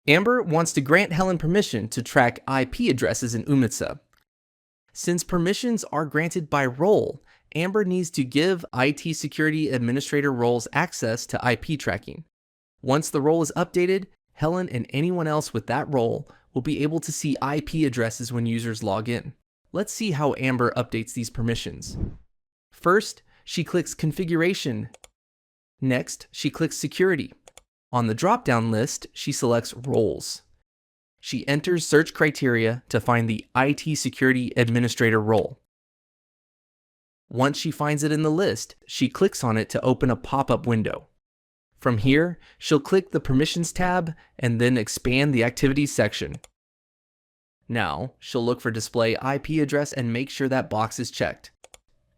Amber wants to grant Helen permission to track IP addresses in Oomnitza. Since permissions are granted by role, Amber needs to give IT Security Administrator roles access to IP tracking. Once the role is updated, Helen and anyone else with that role will be able to see IP addresses when users log in. Let's see how Amber updates these permissions. First, she clicks Configuration. Next, she clicks Security. On the drop-down list, she selects Roles. She enters search criteria to find the IT Security Administrator role. Once she finds it in the list, she clicks on it to open a pop-up window. From here, she'll click the Permissions tab and then expand the Activities section. Now, she'll look for Display IP address and make sure that box is checked.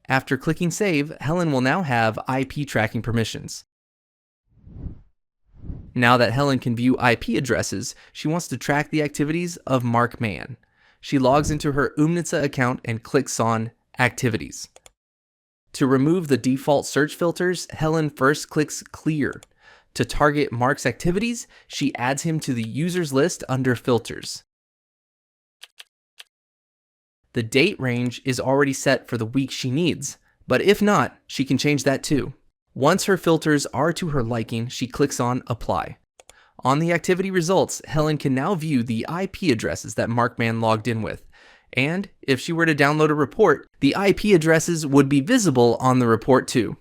After clicking Save, Helen will now have IP tracking permissions. Now that Helen can view IP addresses, she wants to track the activities of Mark Mann. She logs into her Oomnitza account and clicks on Activities. To remove the default search filters, Helen first clicks Clear. To target Mark's activities, she adds him to the users list under Filters. The date range is already set for the week she needs, but if not, she can change that too. Once her filters are to her liking, she clicks on Apply. On the activity results, Helen can now view the IP addresses that Mark Mann logged in with. And if she were to download a report, the IP addresses would be visible on the report too.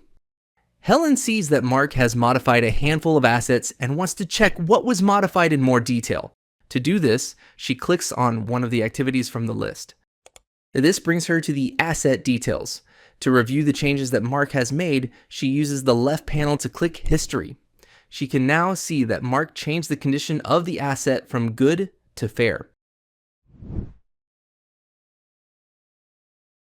Helen sees that Mark has modified a handful of assets and wants to check what was modified in more detail. To do this, she clicks on one of the activities from the list. This brings her to the Asset Details. To review the changes that Mark has made, she uses the left panel to click History. She can now see that Mark changed the condition of the asset from good to fair.